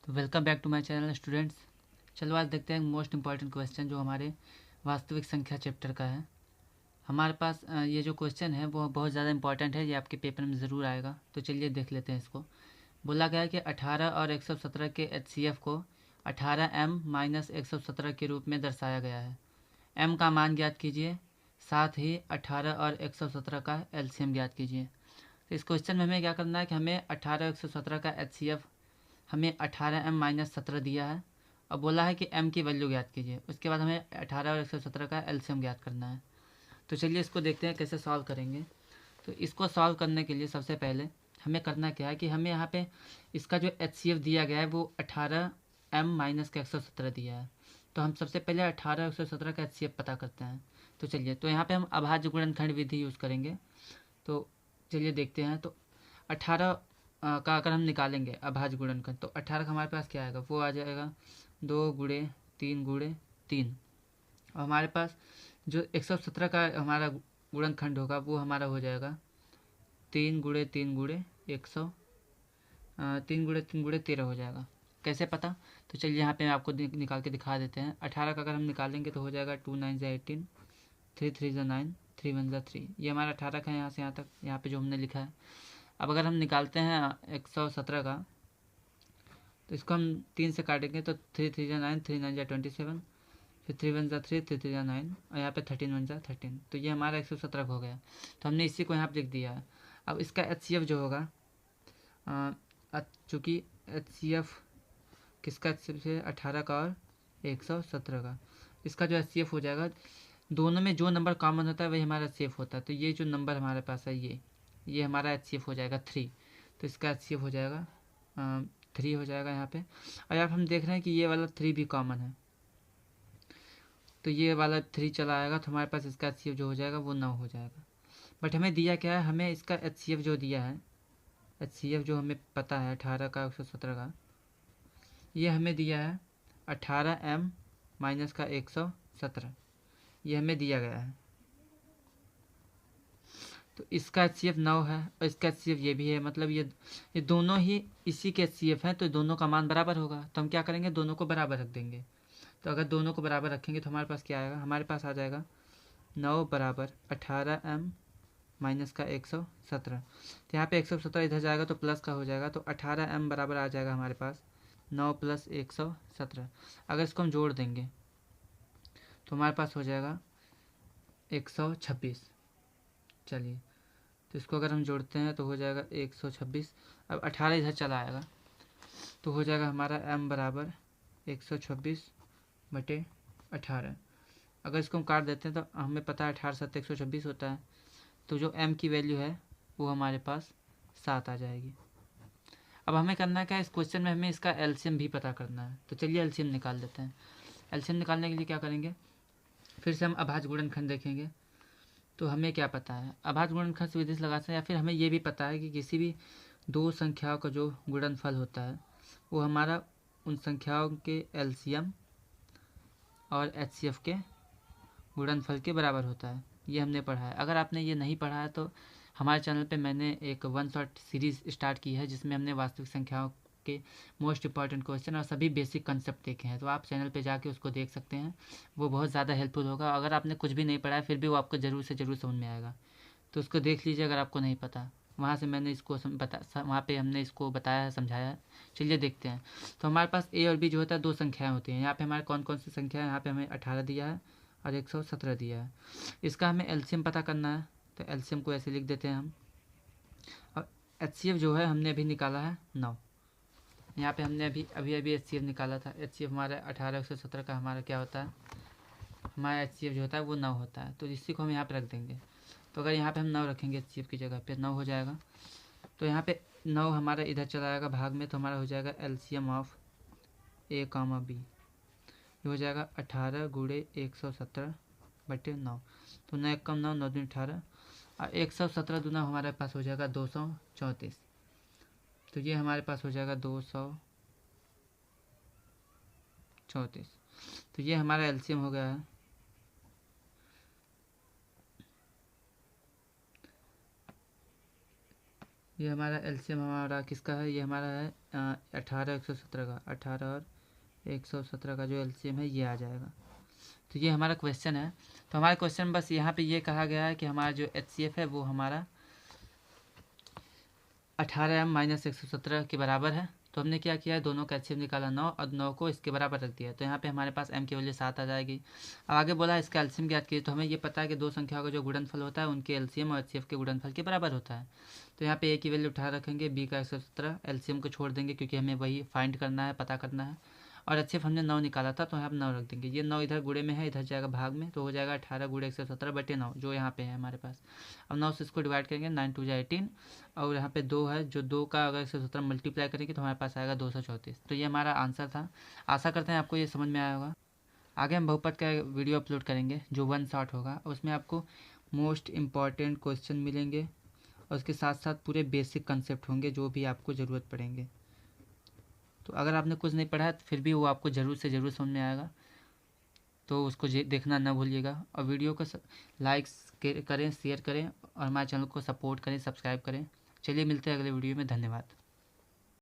तो welcome back to my channel students. चलो आज देखते हैं मोस्ट इंपॉर्टेंट क्वेश्चन जो हमारे वास्तविक संख्या चैप्टर का है। हमारे पास ये जो क्वेश्चन है वो बहुत ज़्यादा इंपॉर्टेंट है, ये आपके पेपर में ज़रूर आएगा। तो चलिए देख लेते हैं इसको। बोला गया है कि 18 और 117 के एचसीएफ को 18m-117 के रूप में दर्शाया गया है। m का मान ज्ञात कीजिए, साथ ही 18 और 117 का एलसीएम ज्ञात कीजिए। तो इस क्वेश्चन में हमें क्या करना है कि हमें 18 और 117 का एचसीएफ हमें 18m-17 दिया है और बोला है कि m की वैल्यू ज्ञात कीजिए। उसके बाद हमें 18 और 117 का एलसीएम ज्ञात करना है। तो चलिए इसको देखते हैं कैसे सॉल्व करेंगे। तो इसको सॉल्व करने के लिए सबसे पहले हमें करना क्या है कि हमें यहाँ पे इसका जो एचसीएफ दिया गया है वो 18m-117 दिया है। तो हम सबसे पहले 18 और 117 का एचसीएफ पता करते हैं। तो चलिए, तो यहाँ पे हम अभाज्य गुणनखंड विधि यूज़ करेंगे। तो चलिए देखते हैं। तो 18 का अगर हम निकालेंगे अभाज्य गुणनखंड, तो 18 का हमारे पास क्या आएगा, वो आ जाएगा 2 × 3 × 3। और हमारे पास जो 117 का हमारा गुणनखंड होगा वो हमारा हो जाएगा 3 × 3 × 13 हो जाएगा। कैसे पता? तो चलिए यहाँ पे आपको निकाल के दिखा देते हैं। 18 का अगर हम निकालेंगे तो हो जाएगा 2 9 × 18, 3 3 × 9, 3 1 × 3। ये हमारा 18 का है यहाँ से यहाँ तक, यहाँ पे जो हमने लिखा है। अब अगर हम निकालते हैं 117 का, तो इसको हम 3 से काटेंगे तो 3 3 × 9, 3 9 × 27, फिर 3 1 × 3, 3 3 × 9 और यहाँ पे 13 1 × 13। तो ये हमारा 117 हो गया। तो हमने इसी को यहाँ पे लिख दिया है। अब इसका एचसीएफ जो होगा, चूँकि एचसीएफ किसका एचसीएफ है, 18 का और 117 का, इसका जो एचसीएफ हो जाएगा, दोनों में जो नंबर कॉमन होता है वही हमारा एचसीएफ होता है। तो ये जो नंबर हमारे पास है ये हमारा एचसीएफ हो जाएगा 3। तो इसका एचसीएफ हो जाएगा 3 हो जाएगा यहाँ पे। और यहाँ हम देख रहे हैं कि ये वाला 3 भी कॉमन है, तो ये वाला 3 चला आएगा। तो हमारे पास इसका एचसीएफ जो हो जाएगा वो 9 हो जाएगा। बट हमें दिया क्या है, हमें इसका एचसीएफ जो दिया है, एचसीएफ जो हमें पता है 18 का 117 का, ये हमें दिया है 18m-117, ये हमें दिया गया है। तो इसका एचसीएफ 9 है और इसका एचसीएफ ये भी है, मतलब ये दोनों ही इसी के एचसीएफ हैं। तो दोनों का मान बराबर होगा, तो हम क्या करेंगे, दोनों को बराबर रख देंगे। तो अगर दोनों को बराबर रखेंगे तो हमारे पास क्या आएगा, हमारे पास आ जाएगा 9 बराबर 18m-117। तो यहाँ पे 117 इधर जाएगा तो प्लस का हो जाएगा, तो 18m बराबर आ जाएगा हमारे पास 9 + 117। अगर इसको हम जोड़ देंगे तो हमारे पास हो जाएगा 126। चलिए, तो इसको अगर हम जोड़ते हैं तो हो जाएगा 126। अब 18 इधर चला आएगा तो हो जाएगा हमारा m बराबर 126/18। अगर इसको हम काट देते हैं तो हमें पता है 18 × 7 = 126 होता है। तो जो m की वैल्यू है वो हमारे पास 7 आ जाएगी। अब हमें करना क्या है, इस क्वेश्चन में हमें इसका एलसीएम भी पता करना है। तो चलिए एलसीएम निकाल देते हैं। एलसीएम निकालने के लिए क्या करेंगे, फिर से हम अभाज्य गुणनखंड देखेंगे। तो हमें क्या पता है, अभाज्य गुणनखंड से विधि से लगा सकते हैं, या फिर हमें ये भी पता है कि किसी भी दो संख्याओं का जो गुणनफल होता है वो हमारा उन संख्याओं के एलसीएम और एचसीएफ के गुणनफल के बराबर होता है। ये हमने पढ़ा है। अगर आपने ये नहीं पढ़ा है तो हमारे चैनल पे मैंने एक 1 शॉट सीरीज़ स्टार्ट की है जिसमें हमने वास्तविक संख्याओं के मोस्ट इंपॉर्टेंट क्वेश्चन और सभी बेसिक कंसेप्ट देखे हैं। तो आप चैनल पे जाके उसको देख सकते हैं, वो बहुत ज़्यादा हेल्पफुल होगा। अगर आपने कुछ भी नहीं पढ़ा है फिर भी वो आपको ज़रूर से ज़रूर समझ में आएगा, तो उसको देख लीजिए अगर आपको नहीं पता। वहाँ से मैंने इसको वहाँ पे हमने इसको बताया है, समझाया है। चलिए देखते हैं। तो हमारे पास ए और बी जो होता है दो संख्याएं होती हैं। यहाँ पे हमारे कौन कौन सी संख्या है, यहाँ पे हमें 18 दिया है और 117 दिया है। इसका हमें एलसीएम पता करना है। तो एलसीएम को ऐसे लिख देते हैं हम। और एचसीएफ जो है हमने अभी निकाला है 9। यहाँ पे हमने अभी एचसीएफ निकाला था। एचसीएफ हमारा 18 117 का हमारा क्या होता है, हमारा एचसीएफ जो होता है वो 9 होता है। तो इसी को हम यहाँ पे रख देंगे। तो अगर यहाँ पे हम 9 रखेंगे एचसीएफ की जगह पे 9 हो जाएगा। तो यहाँ पे 9 हमारा इधर चला जाएगा भाग में, तो हमारा हो जाएगा LCM of a comma b, ये हो जाएगा 18 × 117/9। तो 9 × 9 9 दूनी 18 और 117 दूना हमारे पास हो जाएगा 234। तो ये हमारे पास हो जाएगा 234। तो ये हमारा एलसीएम हो गया है। ये हमारा एलसीएम हमारा किसका है, ये हमारा है 18 117 का 18 और 117 का जो LCM है ये आ जाएगा। तो ये हमारा क्वेश्चन है। तो हमारा क्वेश्चन बस यहाँ पे ये कहा गया है कि हमारा जो HCF है वो हमारा 18m - 117 के बराबर है। तो हमने क्या किया है, दोनों का HCF निकाला 9 और 9 को इसके बराबर रख दिया। तो यहाँ पे हमारे पास m की वैल्यू 7 आ जाएगी। अब आगे बोला इसका एलसीएम ज्ञात कीजिए। तो हमें ये पता है कि दो संख्याओं का जो गुणनफल होता है उनके LCM और HCF के गुणनफल के बराबर होता है। तो यहाँ पे a की वैल्यू 18 रखेंगे, b का 117, LCM को छोड़ देंगे क्योंकि हमें वही फाइंड करना है, पता करना है। और HCF हमने 9 निकाला था तो यहाँ पर 9 रख देंगे। ये 9 इधर गुणे में है, इधर जाएगा भाग में, तो हो जाएगा 18 × 117/9 जो यहाँ पे है हमारे पास। अब 9 से इसको डिवाइड करेंगे, 9 × 2 = 18 और यहाँ पे 2 है, जो 2 का अगर 117 मल्टीप्लाई करेंगे तो हमारे पास आएगा 234। तो ये हमारा आंसर था। आशा करते हैं आपको ये समझ में आया होगा। आगे हम बहुपद का वीडियो अपलोड करेंगे जो 1 शॉट होगा, उसमें आपको मोस्ट इम्पॉर्टेंट क्वेश्चन मिलेंगे और उसके साथ साथ पूरे बेसिक कंसेप्ट होंगे जो भी आपको ज़रूरत पड़ेंगे। तो अगर आपने कुछ नहीं पढ़ा है तो फिर भी वो आपको ज़रूर से ज़रूर समझ में आएगा, तो उसको देखना ना भूलिएगा। और वीडियो को लाइक्स करें, शेयर करें और हमारे चैनल को सपोर्ट करें, सब्सक्राइब करें। चलिए मिलते हैं अगले वीडियो में। धन्यवाद।